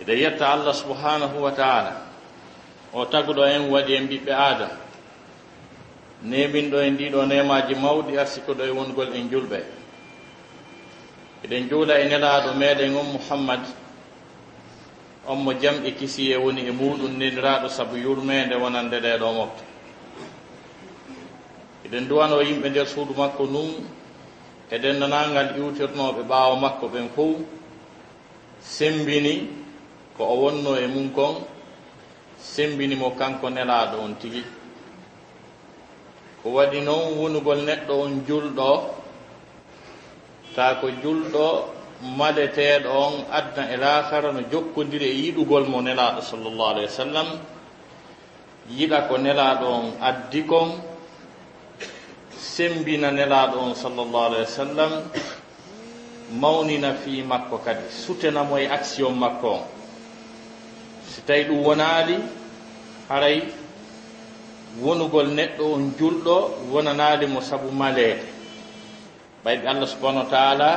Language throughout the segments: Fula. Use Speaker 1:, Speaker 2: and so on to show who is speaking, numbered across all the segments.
Speaker 1: ida yetta Allah subhanahu wa ta'ala o tagudo en wadi en bibbe adam nemin do en dido nemaji mawdi arsiko do e wongol en julbe eden jula en nelaado meden Muhammad mo jam e kisiye woni e mudun neniraado sabu yurmende wonande de do mofte eden duwano yimbe der suudu makko nun eden nanangal iwtirnobe baawo makko ben fof sembini ko o wonno e mun kon sembini mo kanko nelaado on tigi ko wadi non wonugol neddo on juldo ta ko juldo madeteeɗo on adna e laakara no jokkodiri e yiɗugol mo nelaaɗo sallllahu alayhi wa sallam yiɗa ko nelaaɗo on addi kon sembina nelaaɗo on sallllahu alayhi wa sallam mawnina fii makko kadi sutenamo e action makko on si tawi ɗum wonaali haray wonugol neɗɗo on julɗo wonanaali mo sabu maleede ɓayɓe Allah subhanahu wa taala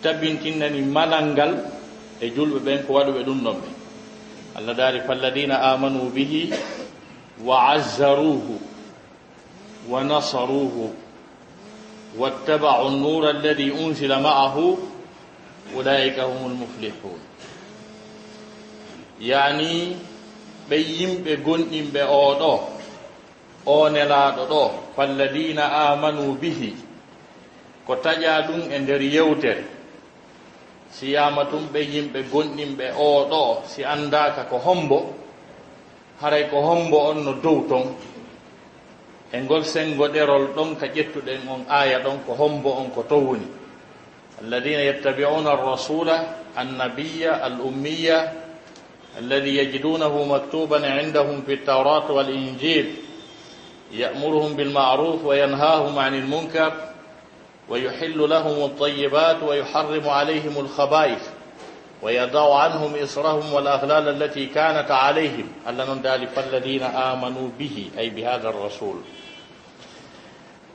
Speaker 1: tabintinnani malal ngal e julɓe ɓen ko waɗuɓe ɗum ɗon ɓe Allah daari falladina amanu bihi wa azzaruhu wa nasaruhu wattaba'u an-nura alladhi unzila ma'ahu ulaika humul muflihun yani ɓe yimɓe gonɗinɓe oɗo o nelaaɗo ɗo falladina amanu bihi ko taƴa ɗum e nder yewtere si yama tum ɓe yimɓe gonɗinɓe oɗo si andaka ko hombo haray ko hombo on no dow ton e ngol sengo ɗerol ɗon ka ƴettuɗen on aya ɗon ko hombo on ko to woni alladina yattabi'una ar-rasula an-nabiyya al-ummiya alladhi yajidunahu maktuban 'indahum fi at-tawrat wal-injil ya'muruhum bil ma'ruf wa yanhahum 'anil munkar ويحل لهم الطيبات ويحرم عليهم الخبائث ويضع عنهم إصرهم والأغلال التي كانت عليهم ألا ندال فالذين آمنوا به أي بهذا الرسول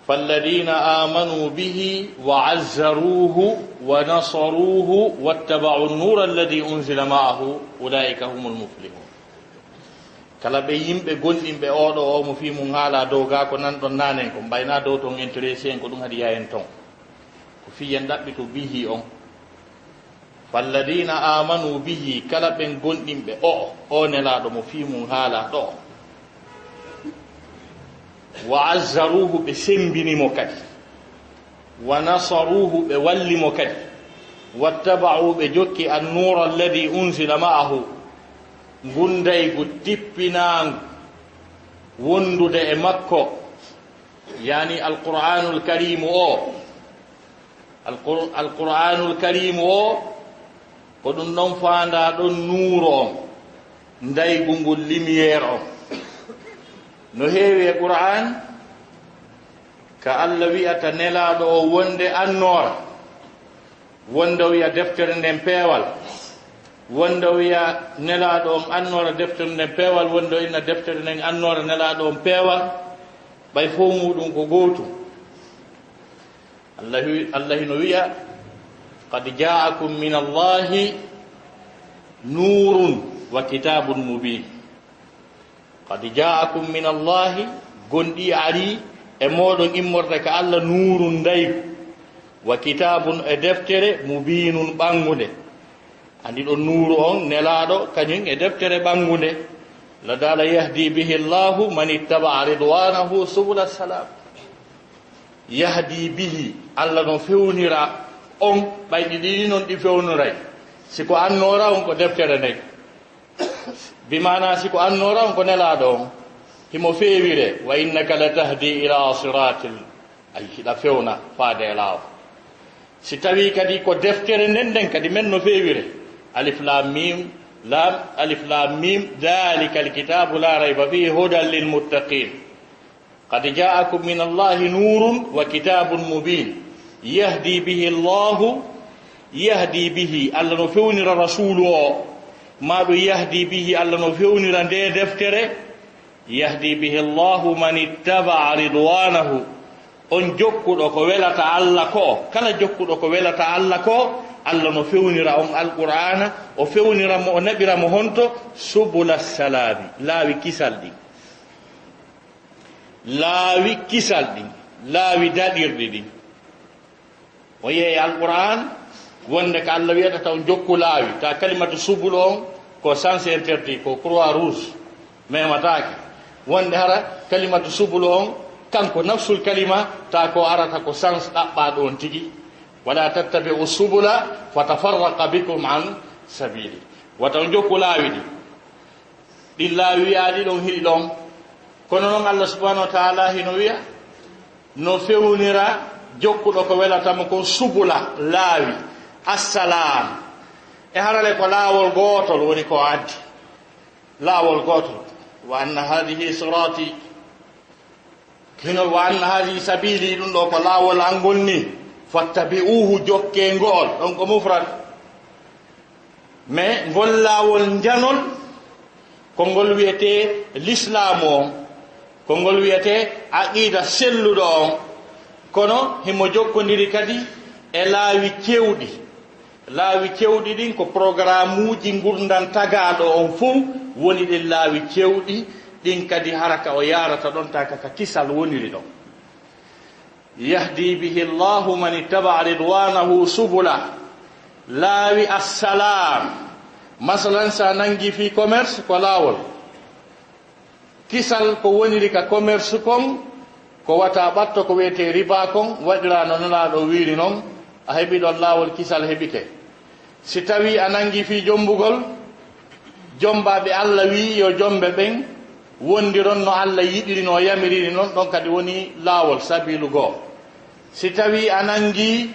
Speaker 1: فالذين آمنوا به وعزروه ونصروه واتبعوا النور الذي أنزل معه أولئك هم المفلحون kala ɓe yimɓe gonɗinɓe oɗo o mo fi mum haala dow ga ko nan ɗon nanen ko mbayna dow ton intéressé en ko ɗum haadi yahen ton ko fiyen ɗaɓɓi to bihi on falladina amanu bihi kala ɓen gonɗinɓe o nelaɗo mo fi mum haala ɗo wa azzaruhu ɓe sembinimo kadi wa nasaruhu ɓe wallimo kadi wattaba'u ɓe jokki annura alladi unzila ma'ahu gundaygu tippinaangu wondude e makko yani alqur'anul karimu o alqur'anul karimu o ko ɗum ɗon faanda ɗon nuuro on ndaygu ngol lumiére on no heewi e qur'an ka Allah wi'ata nelaaɗo o wonde annoora wonde wiya deftere nden peewal wonde wiya nelaaɗo on annoora deftere nden peewal wonde inna deftere nden annoora nelaaɗo on peewal ɓay fof muɗum ko gootum Allah no wiya qad ja'akum min Allahi nurun wa kitabun mubin qad ja'akum min Allahi gonɗi ari e moɗon immorde ka Allah nurun ndaygu wa kitabun e deftere mubinun ɓangude andi ɗon nuru on nelaaɗo kañum e deftere ɓangude la dala yahdi bihi llahu man ittaba'a ridwanahu subula salam yahdi bihi Allah no fewnira on ɓayɗi ɗiɗi noon ɗi fewnuray siko annora on ko deftere nden bimana siko annora on ko nelaaɗo on himo feewire wa innaka la tahdi ila siratil ay hiɗa fewna faade e laawa si tawi kadi ko deftere nden nden kadi men no feewire alif lam mim lam alif lam mim dhalika alkitabu la rayba fihi hudan lilmuttaqin qad ja'akum min Allahi nurun wa kitabun mubin yahdi bihi Allah yahdi bihi Allah no fewnira rasulu o maɗo yahdi bihi Allah no fewnira nde deftere yahdi bihi Allah man ittaba'a ridwanahu on jokkuɗo ko welata Allah ko kala jokkuɗo ko welata Allah ko Allah no fewnira on alqur'ana o fewnira mo o naɓira mo honto subula salami laawi kisal ɗin laawi kisal ɗin laawi daɗirɗi ɗin o yeeyi alqur'an wonde ko Allah wiyata taw jokku laawi ta kalimatu subul on ko sens interdit ko croix rouge mematake wonde hara kalimatu subul on kanko nafsul kalima ta ko arata ko sens ɗaɓɓaɗo on tigi wala tattabi'u subula fatafarraqa bikum an sabili wata jokku laawi ɗi ɗin laawi wiyaɗi ɗon hiɗi ɗon kono noon Allah subhanahu wa ta'ala hino wiya no fewnira jokkuɗo ko welatamo ko subula laawi assalam e harale ko laawol gootol woni ko addi laawol gootol wa anna hadihi sirati kino wa anna hadihi sabili ɗum ɗo ko laawol angol ni fattabi'uhu jokke ngol ɗon ko mufrad mais ngol laawol njanol ko ngol wiyete l'islam o ko ngol wiyete aqida selluɗo on kono himo jokkodiri kadi e laawi kewɗi ɗin ko programme uji gurdan tagaɗo on fof woni ɗin laawi kewɗi ɗin kadi haraka o yarata ɗon ta kaka kisal woniri ɗon yahdi bihi llahu man ittaba ridwanahu subula laawi assalam masalan sa nangi fi commerce ko laawol kisal ko woniri ka commerce kon ko wata ɓatto ko wiyete riba kon waɗira no nelaɗo wiiri noon a heɓi ɗon laawol kisal heɓite si tawi a nangi fi jombugol jombaɓe Allah wi yo jombe ɓen wondiron no Allah yiɗiri no yamiriri noon ɗon kadi woni laawol sabilu goo si tawi a nangi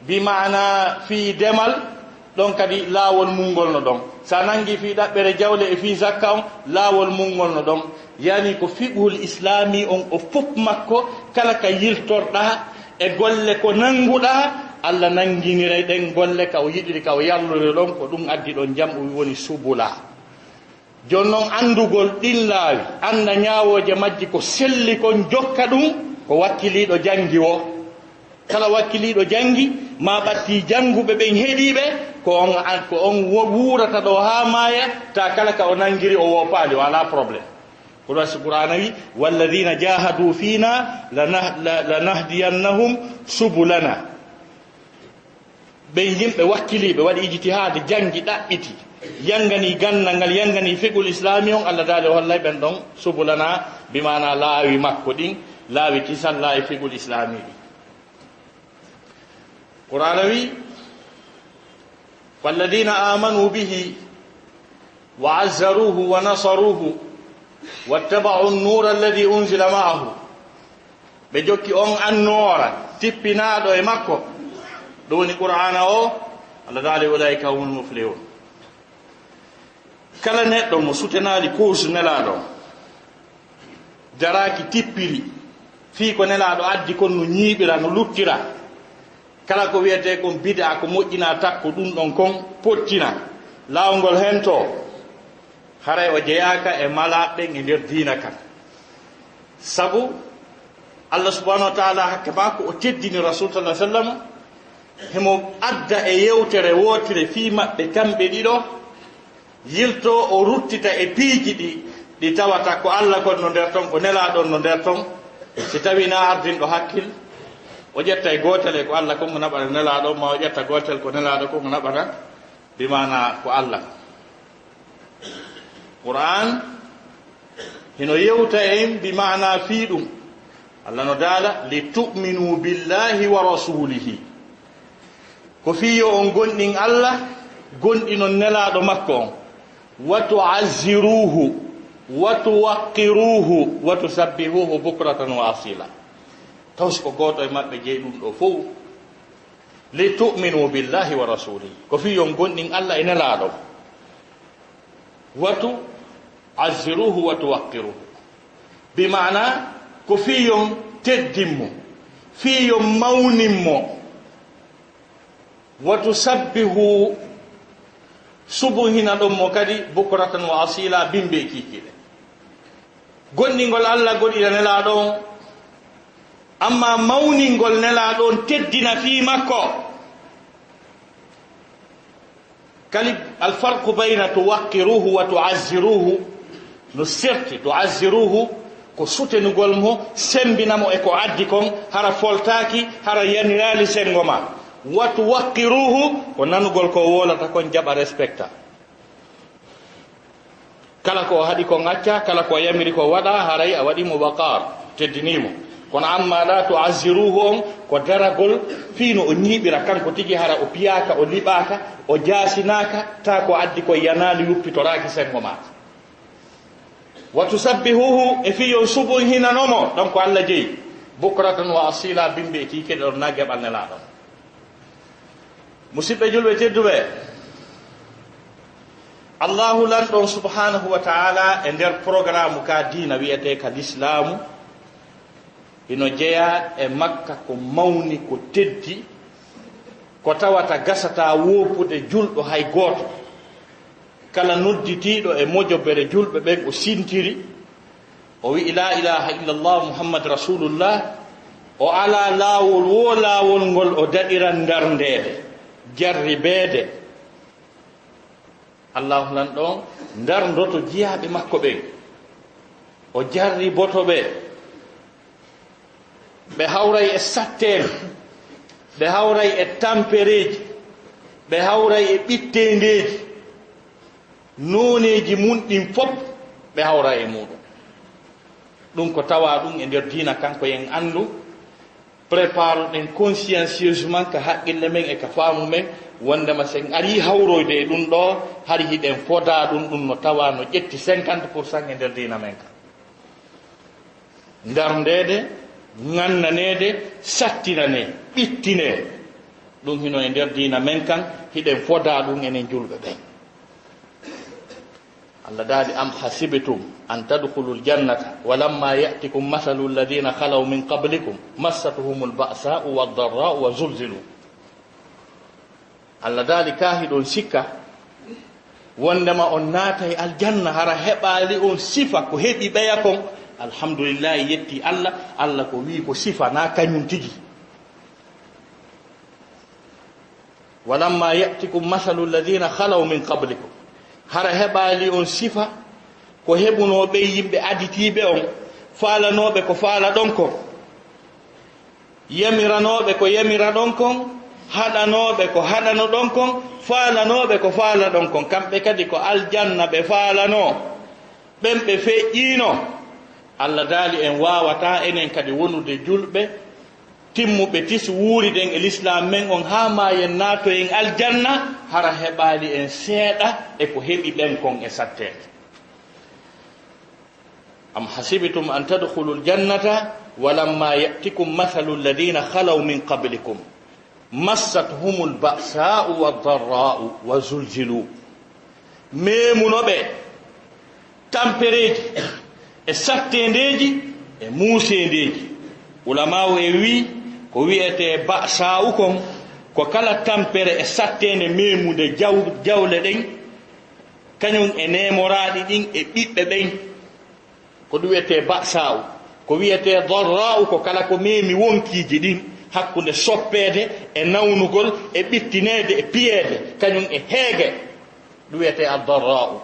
Speaker 1: bi mana fi demal ɗon kadi laawol mungol no ɗon sa nangi fi ɗaɓɓere jawle e fi zakka on laawol mungol no ɗon yani ko fiqhul islami on o fof makko kala ka yiltorɗa e golle ko nanguɗa Allah nanginiray ɗen golle ka o yiɗiri ka o yallore ɗon ko ɗum addi ɗon jam o woni subula jon noon andugol ɗin laawi anda ñawoje majji ko selli kon jokka ɗum ko wakkiliɗo jangi o kala wakkiliɗo jangi ma ɓatti janguɓe ɓen heeɗiɓe ko on wuurata ɗo ha maaya ta kala ka o nangiri o wopaali wala probléme ko ɗo si qur'ana wi walladina jahadu fina lanahdiyannahum subulana ɓen yimɓe wakkiliɓe waɗi ijtihade jangi ɗaɓɓiti yangani gandal ngal yangani fiqul islami on Allah daali o hollay ɓen ɗon subulana bimana laawi makko ɗin laawi kisal laawi fiqul islami ɗi qur'ana wi walladina amanu bihi wa azzaruhu wa nasaruhu wattaba'u an-nura alladhi unzila ma'ahu ɓe jokki on annoora tippinaɗo e makko ɗo woni qur'ana o Allah daali ulaika humul muflihun kala neɗɗo mo sutenaali course nelaɗo jaraki tippiri fii ko nelaɗo addi kon no ñiiɓira no luttira kala ko wiyete kon bid'a ko moƴƴina takko ɗum ɗon kon pottina laawgol hen to haray o jeyaka e malaɓɓen e nder diina kan sabu Allah subhanahu wa ta'ala hakke mako o teddini rasul sallallahu alaihi wasallam hemo adda e yewtere wotire fii maɓɓe kamɓe ɗiɗo yilto o ruttita e piiji ɗi tawata ko Allah kon no nder ton ko nelaɗon no nder ton si tawi na ardinɗo hakkil o ƴetta e gotel e ko Allah kon ko naɓata nelaɗo ma o ƴetta gotel ko nelaɗo kon ko naɓata bimana ko Allah Qur'an hino yewta en bimana fii ɗum Allah no daala li tu'minu billahi wa rasulihi ko fiyo on gonɗin Allah gonɗinon nelaɗo makko on wa tu'azziruhu wa tuwaqqiruhu wa tusabbihuhu bukratan wa asila tawsi ko goto e maɓɓe jeyi ɗum ɗo fof li tu'minu billahi wa rasulihi ko fiyon gonɗin Allah e nelaɗo wa tu'azziruhu wa tuwaqqiruhu bimana ko fiyon teddinmo fiyon mawninmo wa tusabbihu subuhina ɗon mo kadi bukratan wa asila bimbe kikiɗe gonɗingol Allah goɗɗina nelaɗo amma mawningol nelaɗon teddina fi makko kali alfarqu bayna tuwaqqiruhu wa tu'azziruhu no serti tu'azziruhu ko sutenugol mo sembinamo e ko addi kon hara foltaki hara yanirali sengo ma wa tuwaqqiruhu ko nanugol ko wolata kon jaɓa respecta kala ko haɗi ko ŋacca kala ko yamiri ko waɗa haray a waɗimo waqar teddinimo kono amma la tu'azziruhu on ko daragol fiino o ñiiɓira kanko tigi hara o piyaka o liɓaka o jaasinaka ta ko addi ko yanali yuppitoraki sengo ma wa tusabbihuhu e fiyo subon hinanomo donc Allah jeyi bukratan wa asila bimbe e kikeɗe ɗon nagge ɓannelaɗon musidɓe julɓe tedduɓe Allahu lanɗon subhanahu wa ta'ala e nder programme ka diina wiyete ka l'islamu ino jeeya e makka ko mawni ko teddi ko tawata gasata wopude julɗo hay gooto kala nodditiiɗo e mojobere julɓe ɓen o sintiri o wi'i la ilaha illallah muhammad rasulullah o ala laawol wo laawol ngol o daɗiran darndeede jarribeede allahu lan ɗon darndoto jiyaaɓe makko ɓen o jarriboto ɓe ɓe hawray e satteene ɓe hawray e tampereeji ɓe hawray e ɓittendeeji nooneeji mun ɗin fof ɓe hawra e muɗum ɗum ko tawa ɗum e nder diina kanko en anndu prépare ɗen consciencieusement ka haqqille men e ka faamu men wondema sen ari hawroyde e ɗum ɗo hari hiɗen foda ɗum no tawa no ƴetti 50% e nder diina men ka darndeede ŋannanede sattinane ɓittine ɗum hino e nder diina men kan hiɗen foda ɗum enen julɓe ɓen Allah daali am hasibitum an tadkhulul jannata walamma ya'tikum mathalu alladhina khalaw min qablikum massatuhumul ba'sa'u wad-dharra'u wa zulzilu Allah daali kahiɗon sikka wondema on naatay aljanna hara heɓali on sifa ko heɓi ɓeya kon alhamdulillah yetti Allah ko wi ko sifa na kañum tigi walamma ya'tikum mathalu alladhina khalaw min qablikum hara heɓali on sifa ko heɓunoɓe yimɓe aditiɓe on falanoɓe ko fala ɗon kon yamiranoɓe ko yamira ɗon kon haɗanoɓe ko haɗano ɗon kon falanoɓe ko fala ɗon kon kamɓe kadi ko aljanna ɓe falano ɓen ɓe feƴƴino Allah daali en wawata enen kadi wonude julɓe timmuɓe tis wuuriden e l'islam men on ha ma en naato en aljanna hara heɓali en seeɗa e ko heɓi ɓen kon e sattede am hasibitum an tadkhulul jannata walamma ya'tikum mathalu alladhina khalaw min qablikum massathumul ba'sa'u wad-dharra'u wa zulzilu memunoɓe tampereji e sattendeji e muusendeji ulamawo e wi ko wiyete ba'sa'u kon ko kala tampere e sattende memude jawle ɗen kañum e nemoraɗi ɗin e ɓiɓɓe ɓen ko ɗum wiyete ba'sa'u ko wiyete dharra'u ko kala ko memi wonkiji ɗin hakkude soppede e nawnugol e ɓittinede e piyeede kañum e heege ɗum wiyete ad-dharra'u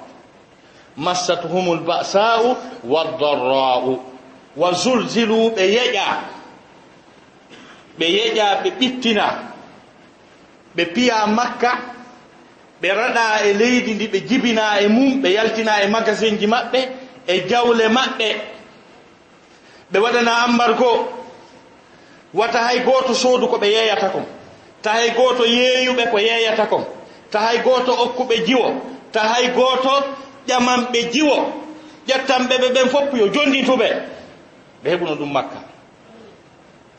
Speaker 1: massatuhumul ba'sa'u wad-dharra'u wa zulzilu ɓe yeƴa ɓe ɓittina ɓe piya makka ɓe raɗa e leydi ndi ɓe jibina e mum ɓe yaltina e magasin ji maɓɓe e jawle maɓɓe ɓe waɗana embargo wata hay gooto soodu ko ɓe yeeyata kon ta hay gooto yeeyuɓe ko yeeyata kon ta hay gooto okkuɓe jiwo ta hay gooto ƴamanɓe jiwo ƴettanɓe ɓe ɓen fopp yo jondintuɓe ɓe heɓuno ɗum makka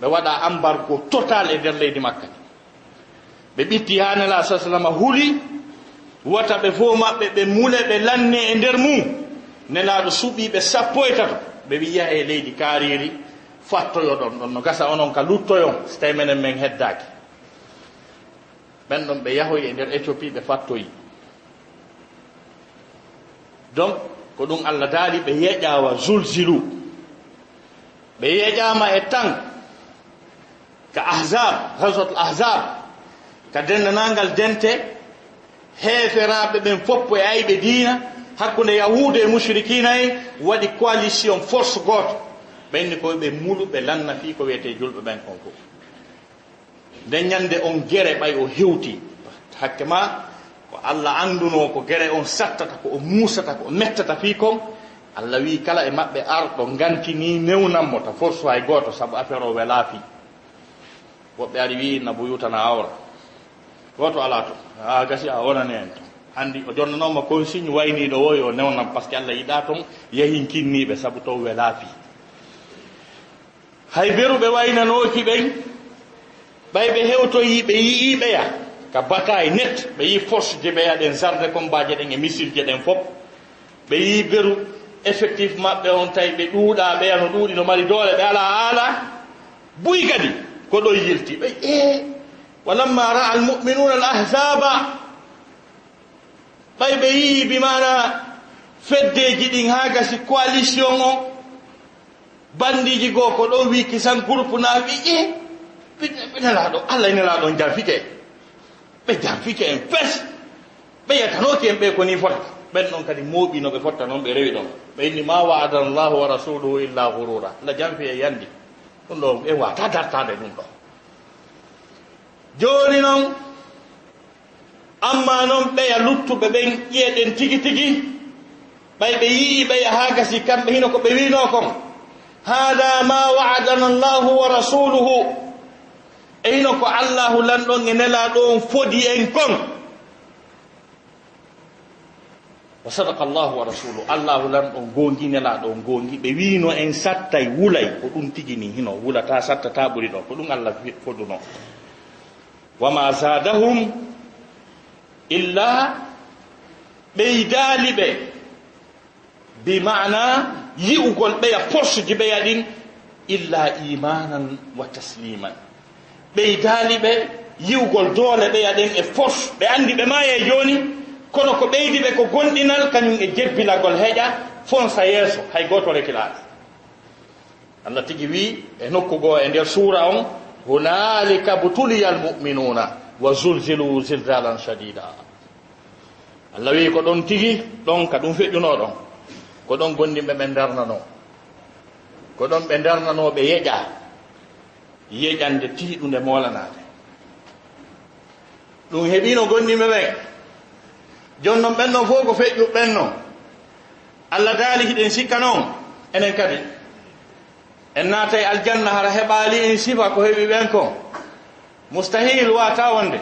Speaker 1: ɓe waɗa embargo total e nder leydi makka ɓe ɓitti ha nela sa sallam huuli wata ɓe fof maɓɓe ɓe mule ɓe lanne e nder mum nelaɗo suuɓiɓe 13 ɓe wiya e leydi kaariri fattoyo ɗon no gasa onon ka luttoyon so tawi menen men heddaki ɓen ɗon ɓe yahoyi e nder Éthiopie ɓe fattoyi donc ko ɗum Allah daali ɓe yeƴawa zulzilu ɓe yeƴama e tan ka ahzab ghazwat al ahzab ka dendanangal dente heferaɓe ɓen foppo e ayɓe diina hakkunde yahude e mushrikina en waɗi coalition force goto ɓenni koye ɓe mulu ɓe lanna fi ko wiyete julɓe ɓen kon fof nden ñande on guere ɓay o hewti hakke ma ko Allah anduno ko guere on sattata ko o musata ko o mettata fi kon Allah wi kala e maɓɓe arɗo gantini newnanmo ta force hay goto saabu affaire o wela fi woɓɓe ari wi na buyutana awra goto ala to a gasi a wonani en to andi o jonnanoma consigne wayniɗo o yo newnan par ce que Allah yiɗa toon yehin kinniɓe saabu to wela fi hay beruɓe waynanoki ɓen ɓay ɓe hewtoyi ɓe yiiɓeya ka bataille net ɓe yi force je ɓeya ɗen sarde combat je ɗen e missile je ɗen fof ɓe yi beru effectif maɓɓe on tawi ɓe ɗuuɗa ɓeya no ɗuuɗi no mari doole ɓe ala haala buy kadi ko ɗo yilti ɓe walamma ra'a almu'minuna al ahzaba ɓay ɓe yi bimana feddeji ɗin ha gasi coalition o bandiji goo ko ɗo wi kisan groupe na wi ɓe nelaɗo Allah nelaɗo janfike ɓe janfike en fes ɓe yetanoki en ɓe koni fota ɓen ɗon kadi mooɓi no ɓe fotta noon ɓe rewi ɗon ɓe inni ma wa'ada Allahu wa rasuluhu illa ghurura Allah janfi e yandi ɗum ɗo ɓe wata dartade ɗum ɗo joni noon amma noon ɓeya luttuɓe ɓen ƴeeɗen tigi tigi ɓay ɓe yii ɓeya ha gasi kamɓe hino ko ɓe wino kon hada ma wa'adana Allahu wa rasuluhu e hino ko Allahu lanɗon e nelaɗo on fodi en kon wa sadaqa Allahu wa rasuluhu Allahu lanɗon gongi nelaɗo on gongi ɓe wino en sattay wulay ko ɗum tigi ni hino wulata sattata ɓuri ɗo ko ɗum Allah foduno wama zadahum illa ɓeydali ɓe bi mana yi'ugol ɓeya force ji ɓeya ɗin illa imanan wa tasliman ɓeydali ɓe yi'ugol doole ɓeya ɗen e force ɓe andi ɓe maye joni kono ko ɓeydi ɓe ko gonɗinal kañum e jebbilagol heƴa fonsa yeeso hay goto rekilaɗe Allah tigi wi e nokkugo e nder suura on hunalika butuliya almu'minuna wa zulzilu zilzalan shadida Allah wi ko ɗon tigi ɗon ka ɗum feƴƴuno ɗon ko ɗon gonɗinɓe ɓe darnano ko ɗon ɓe darnanoɓe yeƴa yeƴande tiiɗunde molanade ɗum heɓino gonɗinɓe ɓen jon noon ɓen ɗon fof ko feƴƴu ɓen noon Allah daali hiɗen sikka noon enen kadi en naatay aljanna hara heɓaali en sifa ko heɓi ɓen ko mustahil wata wonde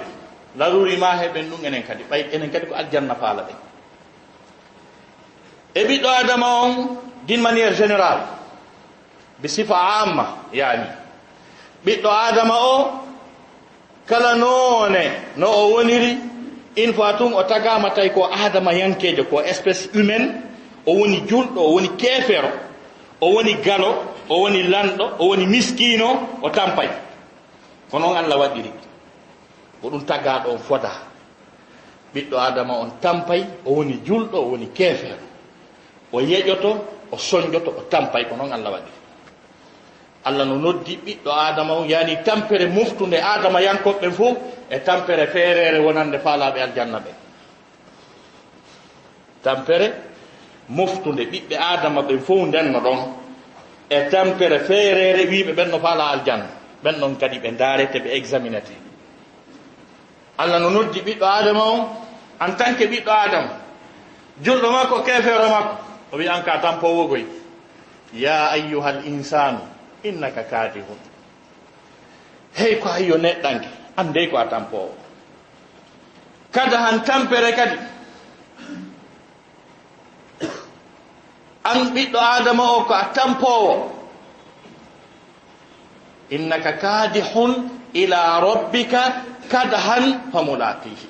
Speaker 1: laruri ma heɓen ɗum enen kadi ɓay enen kadi ko aljanna faala ɓen e ɓiɗɗo adama on d'une manière générale bi sifa amma yani ɓiɗɗo adama o kala noone no o woniri une fois tun o tagama tawi ko adama yankejo ko espèce humaine o woni julɗo o woni keefero o woni galo o woni lanɗo o woni miskino o tampay ko noon Allah waɗiri ko ɗum tagaɗo on foda ɓiɗɗo adama on tampay o woni julɗo o woni keefero o yeƴoto o soñjoto o tampay ko noon Allah waɗi Allah no noddi ɓiɗɗo adama o yani tampere moftude adama yankoɓe fof e tampere feerere wonande faalaɓe aljanna ɓe tampere moftude ɓiɓɓe adama ɓe fof ndenno ɗon e tampere feerere wiɓe ɓen no faala aljanna ɓen ɗon kadi ɓe daarete ɓe examinete Allah no noddi ɓiɗɗo adama o en tant que ɓiɗɗo adama julɗo makko kefeero makko o wi an ka tampowogoy ya ayyuhal insanu innaka kadihun hey ko hayyo neɗɗanke ande ko a tampowo kada han tampere kadi an ɓiɗɗo adama o ko a tampowo innaka kadihun ila rabbika kadahan famulaqihi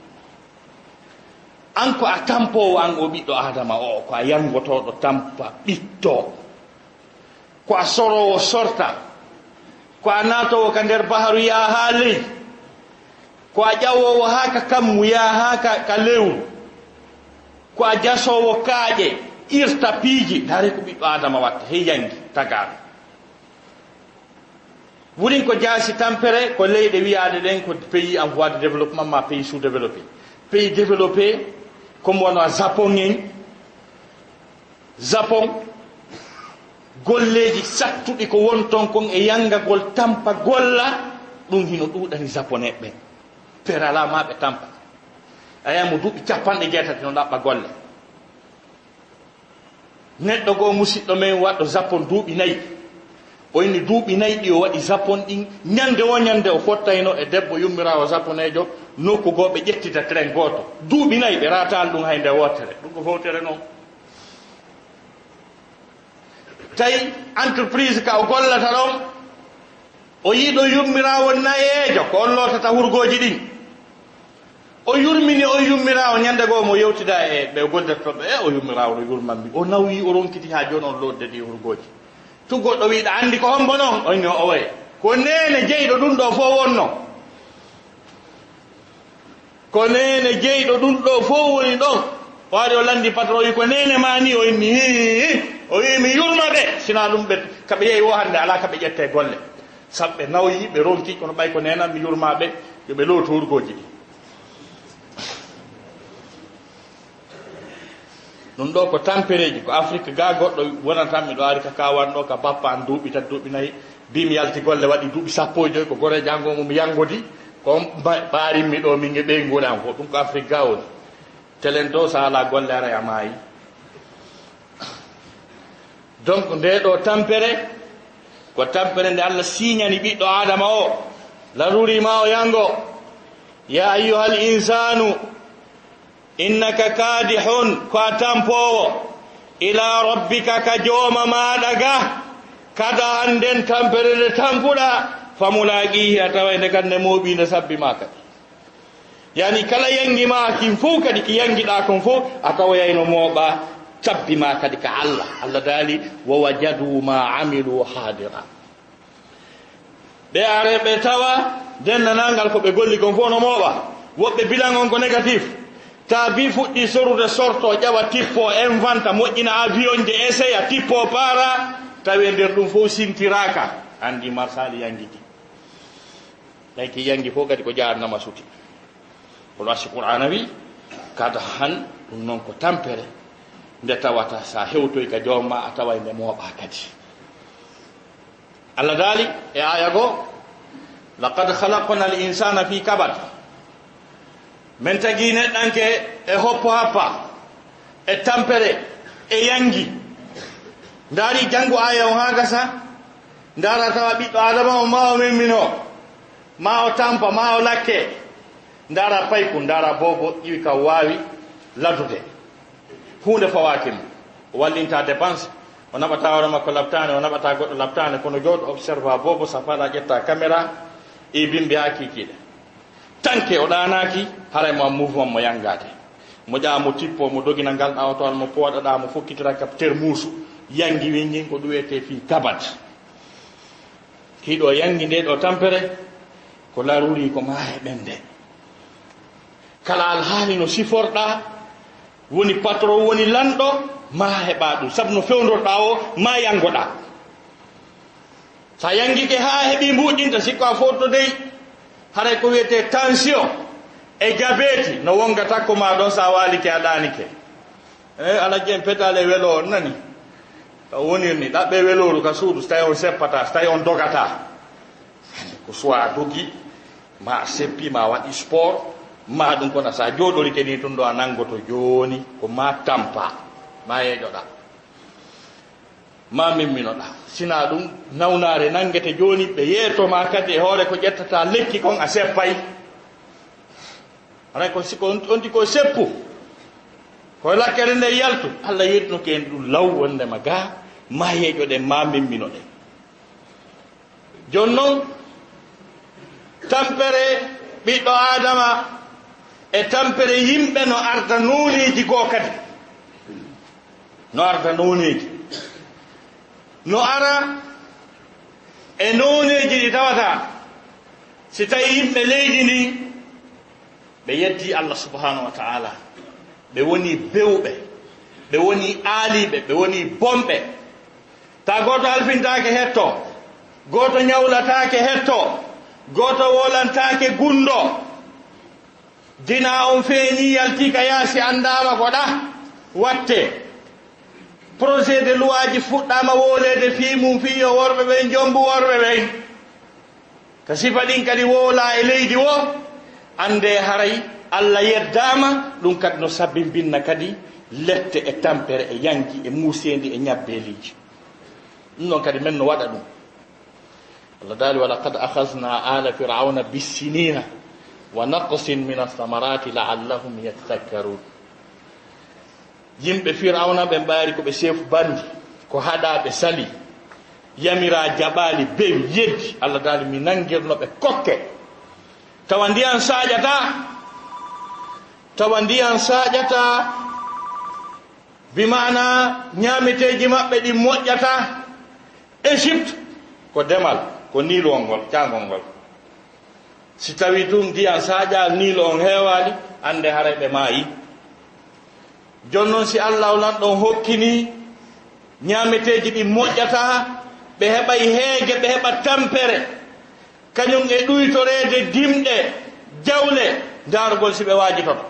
Speaker 1: an ko a tampowo an o ɓiɗɗo adama o ko a yangotoɗo tampa ɓitto ko a sorowo sorta ko a natowo ka nder baharu yaa ha ley ko a ƴawowo ha ka kammu yaa ha ka lewru ko a jasowo kaaƴe irta piiji dare ko ɓiɗɗo adama watta hey yangi tagaɗo wurin ko jaasi tampere ko leyɗe wiyaade ɗen ko pays en voie de développement ma pays sous développé pays développé comme wono Japon en Japon golleji sattuɗi ko won ton kon e yangagol tampa golla ɗum hino ɗuɗani japonais ɓen perala maɓe tampa ayamo duuɓi 90 no ɗaɓɓa golle neɗɗo goo musidɗo men waɗɗo Japon duuɓi 4 o inni duuɓi 4 ɗi o waɗi Japon ɗin ñande o ñande o fottayno e debbo yummirawo japonejo nokku goo ɓe ƴettita train goto duuɓi 4 ɓe ratal ɗum hay nde wottere ɗum ko fowtere noon tawi entreprise ka o gollata ɗon o yiiɗo yummirawo nayeejo ko on lotata hurgoji ɗin o yurmini o yummirawo ñande goo mo yewtida e ɓe goldattoɓe o yummirawo no yurmanmi o nawi o ronkiti ha joni on lodde ɗi hurgoji tu goɗɗo wiiɗa andi ko hombo noon o inni o waye ko nene jeyɗo ɗum ɗo fof wonno ko nene jeyɗo ɗum ɗo fof woni ɗon o ari o landi patron wi ko nene ma ni o inni o wi mi yurma ɓe sina ɗum ɓe kaɓe yeeyi wo hande ala kaɓe ƴette golle sabu ɓe nawyi ɓe ronki kono ɓay ko nenan mi yurma ɓe yoɓe lowto hurgoji ɗi ɗum ɗo ko tampereji ko Afrique ga goɗɗo wonatan miɗo ari ka kawanɗo ka bappa an duuɓi tan duuɓi 4 bimi yalti golle waɗi duuɓi 15 ko gore jango mum yangodi ko ɓarimmi ɗo min e ɓey goɗan ko ɗum ko Afrique ga woni telen to sa ala golle ara ya maayi donc nde ɗo tampere ko tampere nde Allah siñani ɓiɗɗo adama o larurima o yango ya ayyuhal insanu innaka kadihun ko a tampowo ila rabbika ka jooma maɗa ga kada anden tampere nde tampuɗa famulaqihi a tawa nde kande mooɓi nde sabbi ma kadi yani kala yangi ma kin fof kadi ki yangiɗa kon fof a tawoyayno mooɓa sabbi ma kadi ka Allah daali wa wajadu ma amilu hadira ɓe are ɓe tawa dennanangal ko ɓe golli kon fof no mooɓa woɓɓe bilan on ko négatif ta bi fuɗɗi sorude sorto ƴawa tippo inventa moƴƴina avion je essaye tippo para tawi nder ɗum fof sintiraka andi marsali yangiti ɗay ki yangi fof kadi ko jarnama suti kono asi qur'ana wi kada han ɗum noon ko tampere nde tawata sa hewtoy ka jomma a tawa nde mooɓa kadi Allah daali e aya goo laqad khalaqna al insana fi kabad men tagi neɗɗanke e hoppo happa e tampere e yangi ndaari janngo aya o ha gasa ndaara tawa ɓiɗɗo adama o ma o memmino ma o tampa ma o lakke ndaara payku ndaara bobo ƴiwi kam waawi ladude hunde fawakimo o wallinta dépense o naɓata hoore makko labtane o naɓata goɗɗo labtane kono jooɗo observe a bobo sa faɗa ƴetta caméra e bimɓe ha kikiɗe tanke o ɗanaki haray mo mouvement mo yangade mo ƴaa mo tippo mo dogina ngal ɗawtowal mo pooɗaɗa mo fokkitira capteur muusu yangi winjin ko ɗuwete fi kabat hiɗo yangi nde ɗo tampere ko laruri ko ma e ɓende kala alhaali no siforɗa woni patron woni lanɗo ma heɓa ɗum sabu no fewdorɗa o ma yangoɗa sa yangike ha heeɓi mbuɗinta sikko a foto dey haray ko wiyete tension e diabete no wonga takko ma ɗon sa walike a ɗanike ala ƴen petale welo on nani wonirni ɗaɓɓe weloru ka suudu so tawi on seppata so tawi on dogata ko soit dogi ma a seppi ma waɗi sport ma ɗum kono sa joɗorike ni tun ɗo a nangoto joni ko ma tampa ma yeeƴoɗa ma mimminoɗa sina ɗum nawnare nangete joni ɓe yeetoma kadi e hoore ko ƴettata lekki kon a seppay aray ko siko onti ko seppu koye lakkere nde yaltu Allah yettunoke en ɗum law wondema ga ma yeeƴoɗen ma mimminoɗen joni noon tampere ɓiɗɗo adama e tampere yimɓe no arda noneji goo kadi no arda noneji no ara e noneji ɗi tawata si tawi yimɓe leydi ndi ɓe yeddi Allah subhanahu wa ta'ala ɓe woni bewɓe ɓe woni aaliɓe ɓe woni bomɓe ta goto alfintake hetto goto ñawlatake hetto goto wolantake gundo dina on feeñi yalti ka yaasi andama ko ɗa watte projet de loi ji fuɗɗama wolede fi mum fiyo worɓe ɓen jombu worɓe ɓen ka sifa ɗin kadi woola e leydi o ande haray Allah yeddama ɗum kadi no sabbimbinna kadi lette e tampere e yanki e musendi e ñabbeliji ɗum noon kadi men no waɗa ɗum Allah daali wa laqad akhadna ala fir'auna bisinina wa naqsin min athamarati la'allahum yatadhakkarun yimɓe fir'auna ɓe mbaari ko ɓe seefu bandi ko haɗaɓe sali yamira jaɓali bewi yeddi Allah daali mi nangirnoɓe kokke tawa ndiyan saƴata bimana ñameteji maɓɓe ɗi moƴƴata Égypte ko demal ko niilowol ngol cangol ngol si tawi tum ndiyan saƴa niilo on heewali ande haray ɓe maayi jonnon si Allah lan ɗon hokkini ñameteji ɗi moƴƴata ɓe heɓay heege ɓe heɓa tampere kañum e ɗuytorede dimɗe jawle darugol si ɓe wajitoto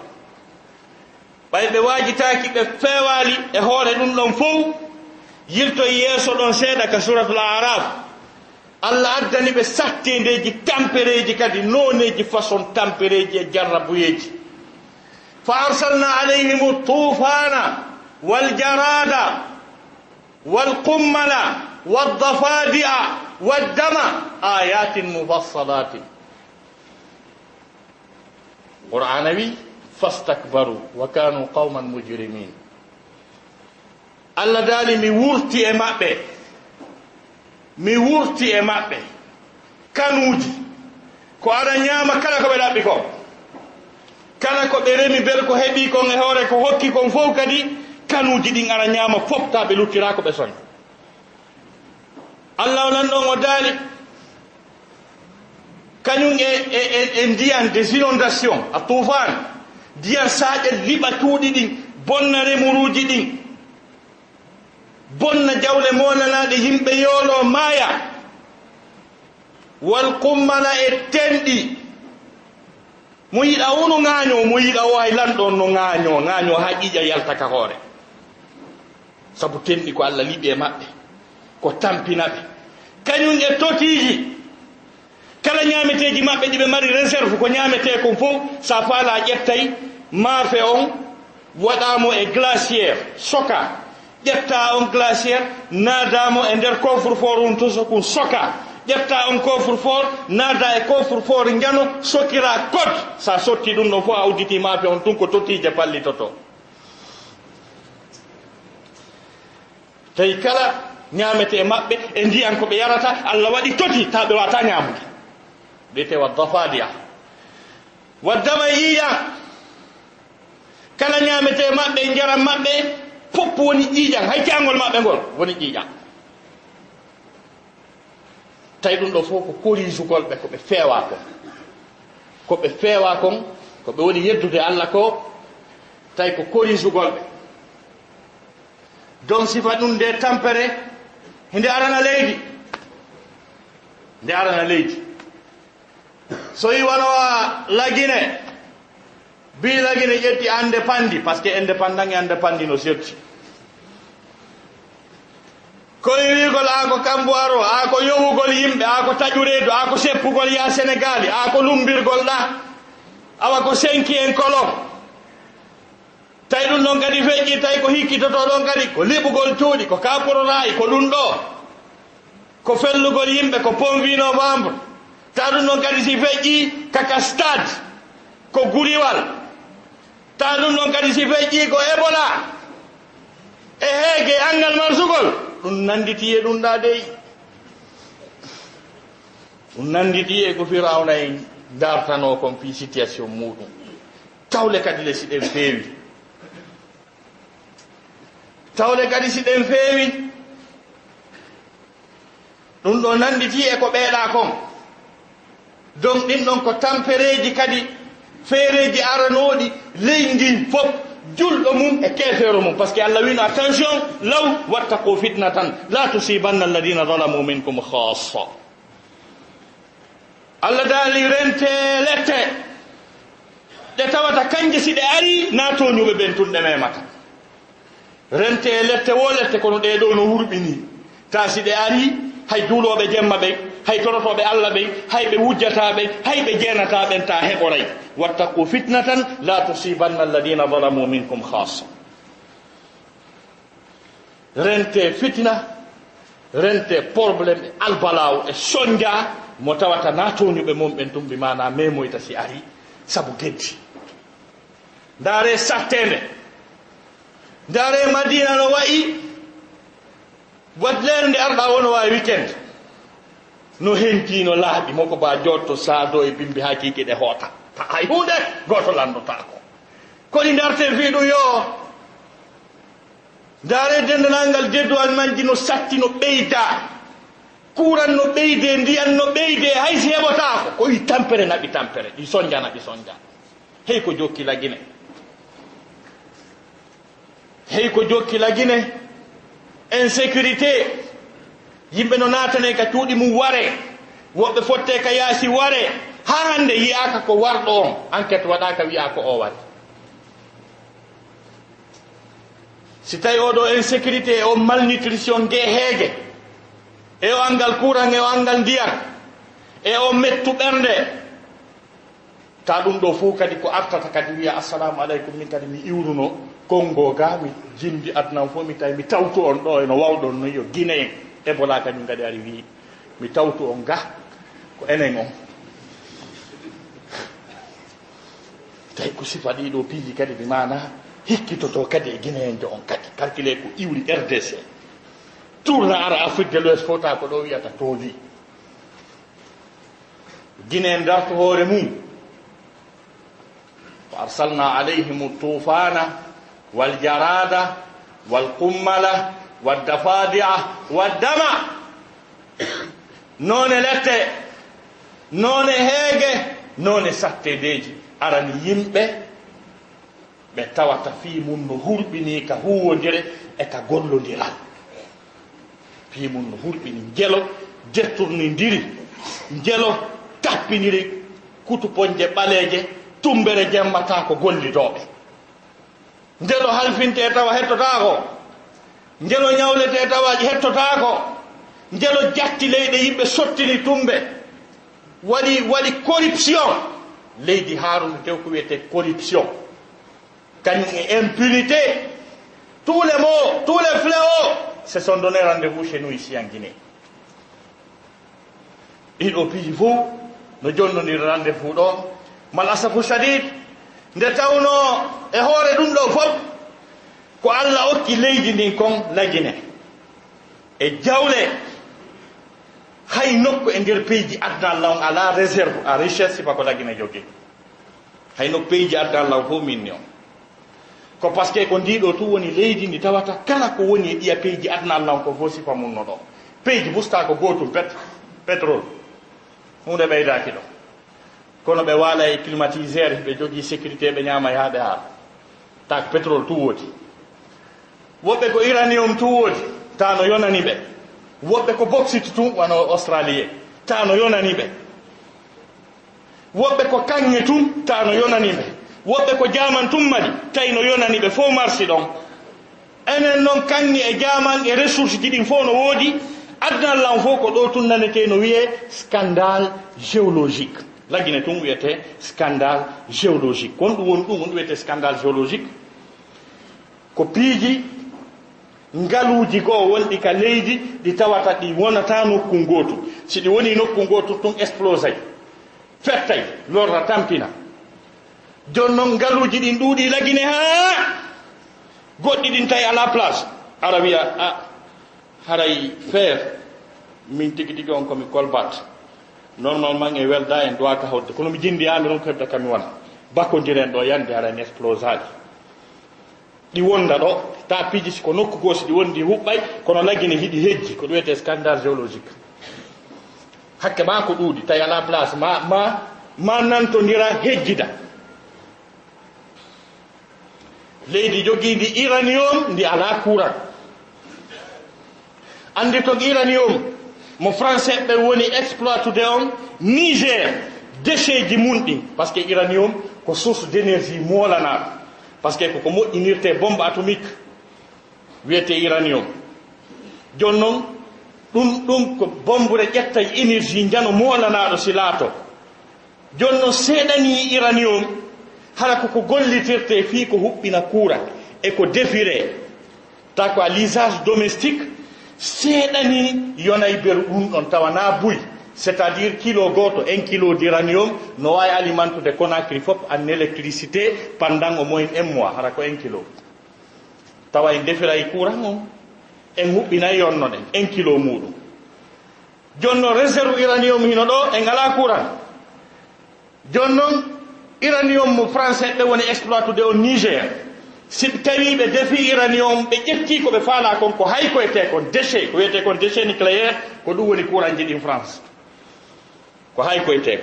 Speaker 1: ɓay ɓe wajitaki ɓe feewali e hoore ɗum ɗon fof yilto yeeso ɗon seeɗa ka suratul araf Allah addani ɓe sattendeji tampereji kadi noneji façon tampereji e jarrabuyeji fa arsalna alayhim tufana waljarada walqummala waddafadi'a waddama ayatin mufassalatin qur'ana wi fastakbaru wa kanu qauman mujrimin Allah daali mi wurti e maɓɓe kanuji ko ara ñaama kala ko ɓe ɗaɓɓi ko kala ko ɓe remi bel ko heɓi kon e hoore ko hokki kon fof kadi kanuji ɗin ara ñaama fofta ɓe luttira ko ɓe soñ Allah nan ɗon o daali kañum e ndiyan des inondations a toufan ndiyan saaƴa liɓa tuuɗi ɗin bonna remuruji ɗin bonna jawle monanaɗe yimɓe yoolo maaya wal kummana e tenɗi mo yiɗa o no ŋaaño mo yiɗa o hay lanɗon no ŋaaño ha ƴiƴa yaltaka hoore sabu tenɗi ko Allah liɓi e maɓɓe ko tampinaɓe kañum e totiji kala ñameteji maɓɓe ɗiɓe mari réserve ko ñamete kon fof sa faala ƴettay maafe on waɗamo e glaciére soka ƴetta on glaciére naadamo e nder coffre fort on to sokun soka ƴetta on coffre fort naada e coffre fort jano sokkira code sa sotti ɗum ɗon fof a udditi maafe on tun ko tottije pallitoto tawi kala ñamete maɓɓe e ndiyan ko ɓe yarata Allah waɗi toti ta ɓe wata ñamude ɓeyte waddafadiya waddama yiiya kala ñamete maɓɓe jaram maɓɓe fopp woni ƴiiƴan hay cangol maɓɓe ngol woni ƴiiƴan tawi ɗum ɗo fof ko korisugol ɓe ko ɓe feewa kon ko ɓe woni yeddude Allah ko tawi ko korisugol ɓe donc sifa ɗum nde tampere nde arana leydi so yi wanowa lagine bi lagine ƴetti ande pandi par ce que indépendant e ande pandi no setti koye wigol ako kamboaro ako yowugol yimɓe ako taƴureedu ako seppugol ya sénégali ako lumbirgol ɗa awa ko 5 en colon tawi ɗum ɗon kadi feƴƴi tawi ko hikkitoto ɗon kadi ko liɓugol cuuɗi ko kapororayi ko ɗum ɗo ko fellugol yimɓe ko pomvi novembre ta ɗum ɗon kadi si feƴƴi kaka stade ko guriwal ta ɗum ɗon kadi si feƴƴi ko ebola e heege angal marsugol ɗum nanditi e ɗum ɗa dey ɗum nanditi e ko firawna en dartano kon fi situation muɗum tawle kadi le si ɗen feewi ɗum ɗo nanditi e ko ɓeeɗa kon donc ɗin ɗon ko tampereji kadi feereji aranoɗi leydi fof julɗo mum e keefeero mum par ce que Allah wino attention law wattaqu fitnatan la tusibanna alladina zalamu minkum khassa Allah daali rente lette ɗe tawata kanje si ɗe ari natoñuɓe ɓen tun ɗe memata rente lette wo lette kono ɗeɗo no hurɓini ta si ɗe ari hay juuloɓe jemma ɓe hay torotoɓe Allah ɓe hay ɓe wujjataɓe hay ɓe jeenataɓen ta heɓoray wattaqu fitnatan la tusibanna alladina zalamu minkum khassa rente fitna rente probléme albalaw e soñdia mo tawata natoñuɓe mum ɓen tumbi mana memoyta si ari sabu geddi ndaare sattende ndaare madina no wayi wadlere nde arɗa wono wawi weekend no hentino laaɓi moko ba jotto saado e bimbi ha kiki ɗe hoota ta hay hunde goto landotako koɗi ndarte mbiɗu yo ndaare dendanalngal dedduwal manji no satti no ɓeyda kuran no ɓeyde ndiyan no ɓeyde haysi heɓotako koyi tampere naɓi tampere ɗi soñja naɓi soñja hey ko jokki lagine hey ko jokki lagine insécurité yimɓe no natane ka cuuɗi mum ware woɓɓe fotte ka yaasi ware ha hande yiyaka ko warɗo on enquête waɗaka wiya ko o wari si tawi oɗo insécurité o malnutrition ge heege e o angal courant e o angal ndiyam e o mettu ɓernde ta ɗum ɗo fof kadi ko artata kadi wiya assalamu aleykum min kadi mi iwruno kongo ga mi jindi adnan fof mi tawi mi tawtu on ɗo eno wawɗon no yo guinéen ebola kañum kadi ari wi mi tawtu on ga ko enen on tawi ko sifa ɗiɗo piiji kadi mi mana hikkitoto kadi e guinéen jo on kadi calculé ko iwri RDC tourna ara Afrique de l'Ouest fota ko ɗo wiyata tooli guinéen darto hoore mum fa arsalna alayhim tufana waljarada walqummala waddafadi'a waddama noone lette noone heege noone sattedeji arani yimɓe ɓe tawata fii mum no hurɓini ka huwodire e ka gollodiral fii mum no hurɓini jelo jettornidiri jelo tappiniri kutuponje ɓaleeje tumbere jemmata ko gollidoɓe jelo halfinte tawa hettotako jelo ñawlete tawaji hettotako jelo jatti leyɗe yimɓe sottini tumbe waɗi corruption leydi Harouna tew ko wiyete corruption kañum e impunité tous les maux tous les fléaux se sont donné rendez-vous chez nous ici en Guinée ɗiɗo piiji fof no jonnodiri rendez-vous ɗo mal asafu sadid nde tawno e hoore ɗum ɗo fof ko Allah okki leydi ndin kon lagine e jawle hay nokku e nder peyji adnallah on ala réserve a richesse sifa ko lagine jogui hay nokku peyji adnallah fof minni on ko par ce que ko ndiɗo tu woni leydi ndi tawata kala ko woni e ɗiya peyji adnallah on ko fof sifa mum no ɗo peyji busta ko gotum pétrole hunde ɓeydaki ɗo kono ɓe waala e climatiseur ɓe jogui sécurité ɓe ñama e haɓe haala tak pétrole tu woodi woɓɓe ko uranium tu woodi ta no yonani ɓe woɓɓe ko bauxite tu wano australien ta no yonani ɓe woɓɓe ko kanŋe tum ta no yonani ɓe woɓɓe ko jaman tum mali tawi no yonani ɓe fof marsi ɗon enen noon kanŋe e jaman e ressource ji ɗin fof no woodi adnallan fof ko ɗo tun nanete no wiye scandale géologique lagine tum wiyete scandale géologique kon ɗum woni ɗum on wiyete scandale géologique ko piiji ngaluuji goo wonɗi ka leydi ɗi tawata ɗi wonata nokku gootu si ɗi woni nokku gootu tun explosay fettay lorra tampina jon noon ngaluuji ɗin ɗuuɗi lagine haa goɗɗi ɗin tawi à la place ara wiya a haray feer min tigi tigi on komi colbat normalement e welda en doit ka hawde kono mi jindiyami ɗon ko heɓde kami wona bakkodiren ɗo yande harani explosage ɗi wonda ɗo ta piiji siko nokku goosi ɗi wondi huɓɓay kono lagine hiɗi hejji ko ɗum wiyete scandale géologique hakke ma ko ɗuuɗi tawi à la place ma nantodira hejjida leydi jogiidi uranium ndi ala courant andi to uranium mo français ɓe woni exploitude on Niger déchet ji mun ɗin par ce que uranium ko source d' énergie molanaɗo par ce que koko moƴƴinirte bombe atomique wiyete uranium joni noon ɗum ko bombure ƴetta énergie jano molanaɗo si laato joni noon seeɗani uranium hara koko gollitirte fii ko huɓɓina courant e ko défire ta ko à l'usage domestique seeɗani yonay beru ɗum ɗon tawana buy c'est à dire kilo goto 1 kilo d'uranium no wawi alimentude Conakry fof en électricité pendant au moins 1 mois hara ko 1 kilo tawa en defiray courant on en huɓɓinay yonnoɗen 1 kilo muɗum jonno réserve uranium hino ɗo en ala courant jonnon uranium mo français ɓe woni exploitude o Niger si tawi ɓe defi uranium ɓe ƴetti ko ɓe faala kon ko hay koyete kon déchet ko wiyete kon déchet nucléaire ko ɗum woni courant ji ɗin France ko hay koyete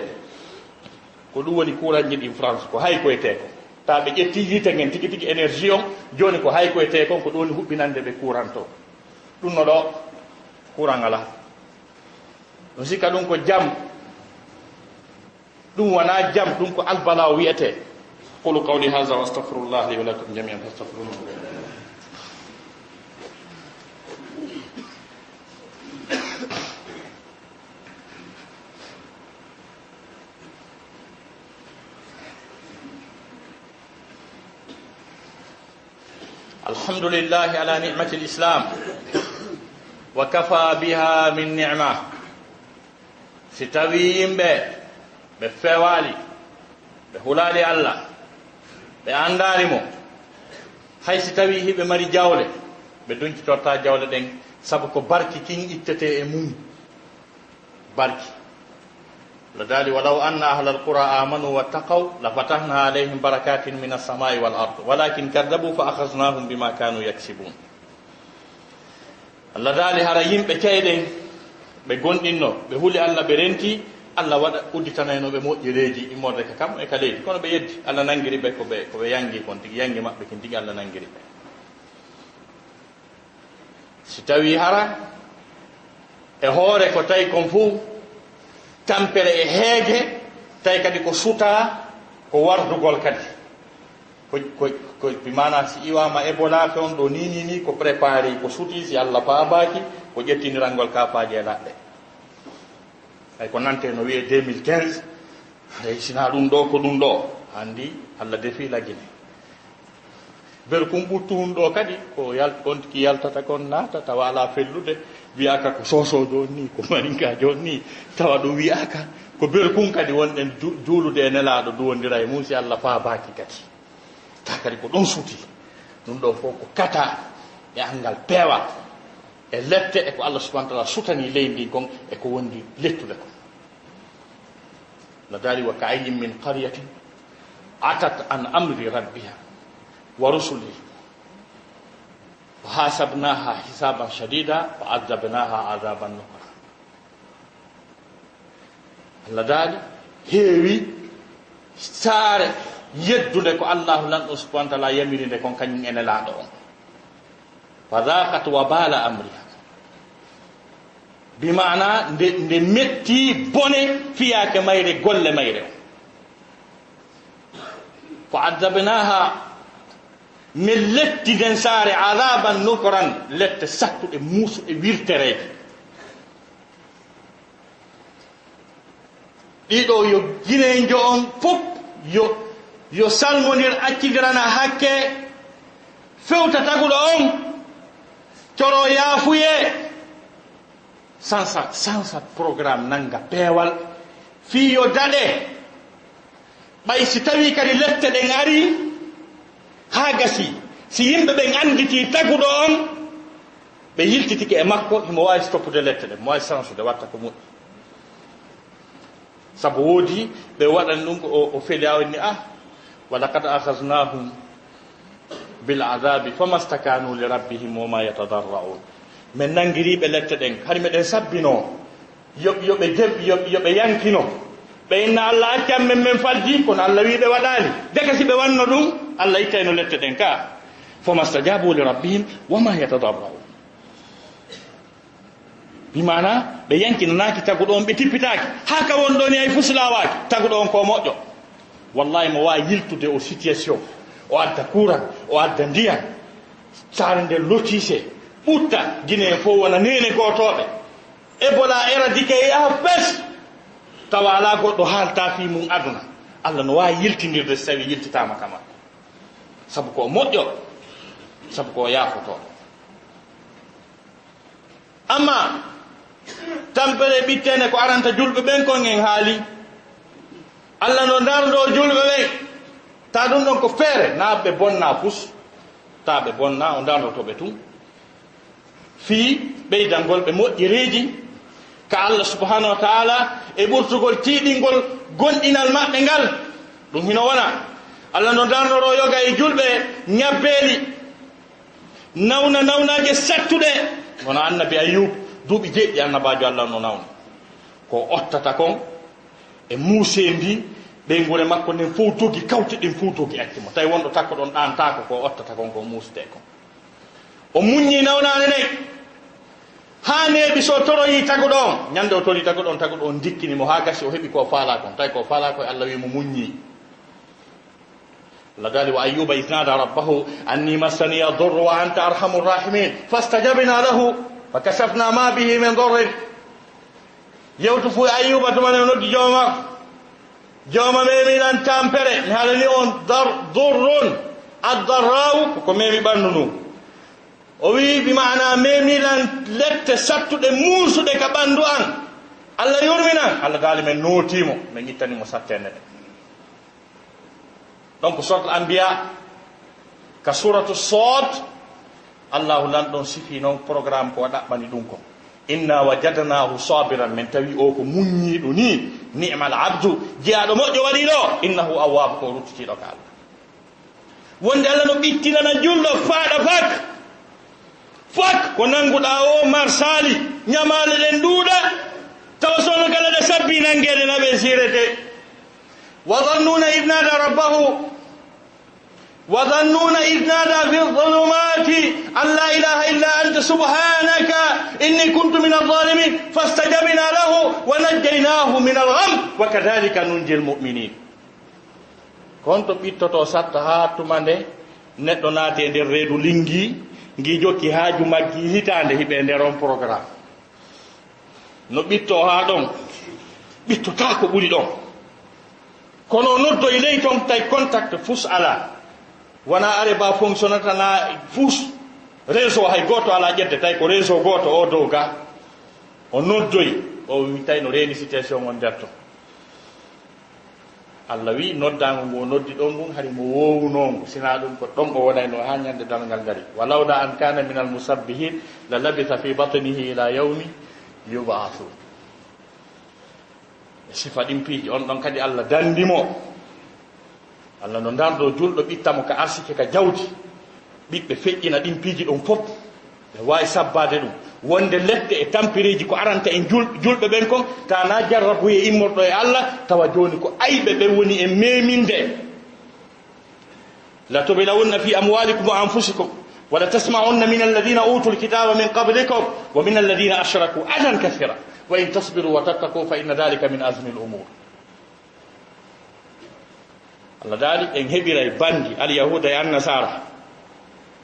Speaker 1: ko ɗum woni courant ji ɗin France ko hay koyete ko ta ɓe ƴetti yite ngen tigi tigi énergie on joni ko hay koyete kon ko ɗum woni huɓɓinande ɓe courant to ɗum no ɗo courant ala ɗum sikka ɗum ko jam ɗum wona jam ɗum ko albala wiyete qulu qawli hadha wa astaghfirullah li wa lakum jami'an fastaghfiruhu alhamdulillah ala ni'mati al-islam wa kafa biha min ni'ma si tawi yimɓe ɓe fewali ɓe hulali Allah ɓe andari mo hay si tawi hiɓe mari jawle ɓe donkitorta jawle ɗen saabu ko barki kin ittete e mum barki la dali walaw anna ahla alqura amanu wattaqaw la fatahna alayhim barakatin min as-samai wal ard walakin kadzabu fa akhaznahum bima kanu yaksibun Allah dali hara yimɓe keyɗen ɓe gonɗinno ɓe huuli Allah ɓe renti Allah waɗa udditanaynoɓe moƴƴereji immorde ka kam e ka leydi kono ɓe yeddi Allah nangiri ɓe koɓe yangi kon tigi yangi maɓɓe kin tigi Allah nangiri ɓe si tawi hara e hoore ko tawi kon fuu tampere e heege tawi kadi ko suta ko wardugol kadi ko bimana si iwama Ebola fe on ɗo ni ko préparé ko suti si Allah paabaki ko ƴettinirangol kapaji e laɗɗe ay ko nante no wiye 2015 ay sina ɗum ɗo ko ɗum ɗo andi Allah defi lagine ber kum ɓuttu ɗum ɗo kadi ko on ki yaltata kon naata tawa ala fellude wiyaka ko sosojo ni ko marinkajo ni tawa ɗum wiyaka ko ber kum kadi wonɗen juulude e nelaɗo duwondira e mum si Allah faabaki kadi ta kadi ko ɗon suti ɗum ɗo fof ko kata e angal peewa e lette e ko Allah subhanahu wa ta'ala sutani leydi kon e ko wondi lettude ko la dali wa ka'ayyin min qaryatin atat an amri rabbiha wa rusulihi wa hasabnaha hisaban shadida wa azabnaha azaban nukra la dali heewi saare yeddude ko Allah lan subhanahu wa ta'ala yamirinde kon kañum ene laaɗo on fa dhaqat wa bala amriha bimana nde metti bone fiyake mayre golle mayre fa adabnaha min letti den saare azaban nukran lette sattuɗe muusuɗe wirtereje ɗiɗo yo guinejo on fof yo salmodir accidirana hakke fewta taguɗo on coro yaafuye sansat programme nanga peewal fii yo daɗe ɓay si tawi kadi lette ɗen ari haa gasi si yimɓe ɓen anditi taguɗo on ɓe yiltitike e makko himo wawi stoppude lette ɗen mo wawi sansude watta ko muɗum sabu woodi ɓe waɗani ɗum o feli awni wa laqad akhadnahum bil azabi famastakanu li rabbihim wama yatadarra'un men nangiriɓe lette ɗen hari meɗen sabbino yoɓe yankino ɓe inna Allah accan men falji kono Allah wi ɓe waɗani deka si ɓe wanno ɗum Allah ittayno lette ɗen ka famastajabu li rabbihim wama yatadarra'un bimana ɓe yankinanaki taguɗo on ɓe tippitaki haka won ɗoni ay fusilawaki taguɗo on ko moƴƴo wallahi mo wawi yiltude o situation o adda courant o adda ndiyam saare nde lotise ɓutta guine fof wona nene gotoɓe ebola éradike yaha bes tawa ala goɗɗo haalta fi mum aduna allah no wawi yiltinirde so tawi yiltitama kama sabu ko moƴƴo sabu ko yafoto amma tampere ɓittene ko aranta julɓe ɓen kon en haali allah no dardo julɓe ɓen ta ɗum ɗon ko feere na ɓe bonna pus ta ɓe bonna o dardotoɓe tun fii ɓeydangol ɓe moƴƴereji ka allah subhanahu wa taala e ɓurtugol tiiɗingol gonɗinal maɓɓe ngal ɗum hino wona allah no darnoro yoga e julɓe ñabbeeli nawnaje sattuɗe wona annabi ayub duuɓi jeɗɗi annabajo allah no nawna ko ottata kon e muusendi ɓeygure makko nden fof dogi kawte ɗen fof dogi accimo tawi wonɗo takko ɗon ɗantako ko ottata kon ko muusde kon o muññi nawnane nden ha neeɓi so toroyi taguɗo on ñande o tori taguɗo on dikkinimo ha gasi o heɓi ko faala kon tawi ko faala koye allah wimo muññi الله قال وأيوب إذ نادى ربه أني مسني الضر وأنت أرحم الراحمين فاستجبنا له فكشفنا ما به من ضر يوتف أيوب تمنى ندي جوما ميمي لن تامبري هذا اليوم ضر الضراو كميمي بانونو وي بمعنى ميمي لن لت سبت دي موسو دي كباندو أن الله يرمنا الله قال من نوتيمو من يتني مساتين donc surat al-anbiya ka suratu sod allah lan don sifi non programme ko daɓɓani ɗum ko inna wajadnahu sabiran min tawi o ko muññiɗo ni ni'mal abdu jeyaɗo moƴƴo waɗi ɗo innahu awwab ko ruttitiɗo ka allah wonde allah no ɓittinana julɗo faaɗa fak ko nanguɗa o marsali ñamale ɗen ɗuuɗa tawa sono kala ɗe sabbi nangueɗe naɓe sirete وظنون إذ نادى ربه وظنون إذ نادى في الظلمات أن لا إله إلا أنت سبحانك إني كنت من الظالمين فاستجبنا له ونجيناه من الغم وكذلك ننجي المؤمنين كنت بيتوتو ساتها تمانde neddo naate nder reedu lingi ngi jokki haaju maggi hitande hibe nder on programme no bitto ha don bitto ta ko buri don kono noddo ilay ton tay contact fus ala wana are ba fonctionnata na fus réseau hay goto ala jedde tay ko réseau goto o doga o noddoy o wi tay no reeni situation on derto Allah wi noddango ngo noddi don dum hari mo wowno sina dum ko don o wonay no ha nyande dalgal gari walawda an kana min al musabbihin la labitha fi batnihi ila yawmi yub'athu sifa ɗin piiji on ɗon kadi allah dandimo allah no dardo julɗo ɓittamo ka arsike ka jawdi ɓiɓɓe feƴƴina ɗin piiji ɗon fof ɓe wawi sabbade ɗum wonde leɗɗe e tampireji ko aranta en julɓe ɓen kon ta na jarrabuye immorɗo e allah tawa joni ko ayɓe ɓe woni e meminde la tubilawunna fi amwalikum wa anfusikum wala tasma'unna min alladhina utul kitaba min qablikum wa min alladhina ashraku adan kathira وإن تصبروا وتتقوا فإن ذلك من أزم الأمور الله ذلك إن هبير البندي اليهود والنصارى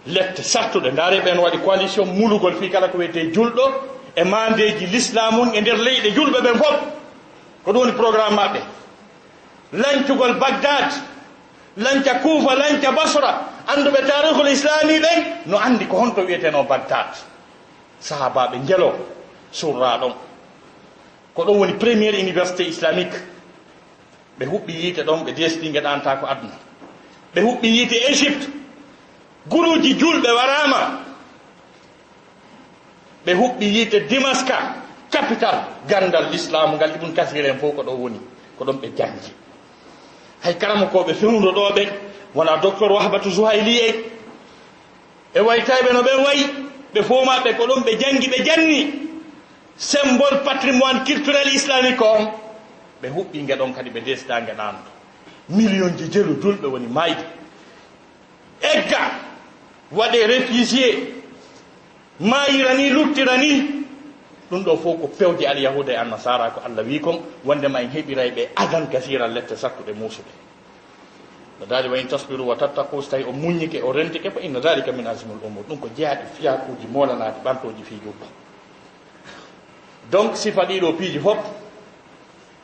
Speaker 1: لت ساتو داري بن وادي coalition mulugol fi kala ko wete juldo e mandeji l'islam e der leyde julbe ben fop ko doni programme mabbe lancugol Baghdad lanca Kufa lanca Basra andube tarikhul islami ben no andi ko honto wiete no Baghdad sahaba be ngelo surra don ko ɗon woni première université islamique ɓe huɓɓi yiite ɗon ɓe desdi geɗanta ko aduna ɓe huɓɓi yiite Égypte guruji julɓe warama ɓe huɓɓi yiite Dimaska capital gandal l'islam ngal Ibn Kathir en fof ko ɗo woni ko ɗon ɓe jangi hay karama koɓe fewndo ɗo ɓe wona docteur Wahbatu Zuhayli e waytayɓe no ɓen wayi ɓe fof maɓɓe ko ɗon ɓe jangi ɓe janni symbole patrimoine culturel islamique on ɓe huɓɓi ngeɗon kadi ɓe desda ngeɗano million ji jelu julɓe woni mayde egga waɗe réfugié mayira ni luttira ni ɗum ɗo fof ko pewde alyahuda e annasara ko Allah wi kon wondema en heɓiray ɓe adan kasira lette sakkuɗe muusuɗe no daali wa in tasbiru wa tattaqu so tawi o muññike o rentike fa inna dalika min azmul umur ɗum ko jeyaɗe fiyakuji molanaɗi ɓantoji fi jubba donc sifa ɗiɗo piiji fof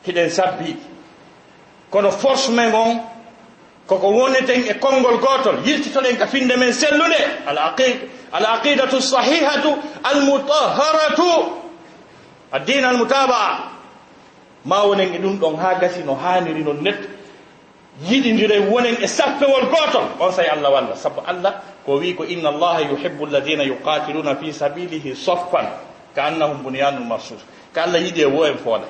Speaker 1: hiɗen sabbi kono force men on koko woneten e konngol gotol yiltitoɗen ka finde men sellude al aqidatu sahihatu al mutahharatu addin al mutabaa ma wonen e ɗum ɗon ha gasi no haniri no net yiɗidire wonen e sappewol gotol on say Allah walla sabu Allah ko wi ko inna allaha yuhibbu alladina yuqatiluna fi sabilihi saffan ka annahum bunyanun marsus ka Allah yiɗi e wo en foole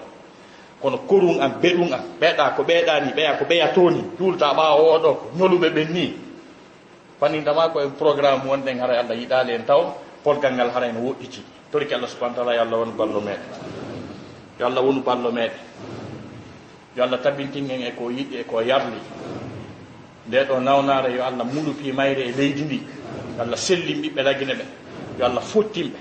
Speaker 1: kono korun am beɗum am ɓeeɗa ko ɓeeɗani ɓeya ko ɓeyatoni julta ɓawo oɗo ko ñoluɓe ɓen ni fanindama ko en programme wonɗen haray Allah yiɗali en taw polgal ngal haray no woɗɗiti toriki Allah subahana taala yo Allah wonu ballo meɗen yo Allah wonu ballo meɗen yo Allah tabintingen e ko yiɗi e ko yarli nde ɗo nawnare yo Allah muɗupi mayre e leydi ndi yo Allah sellim ɓiɓɓe lagine ɓe yo Allah fottimɓe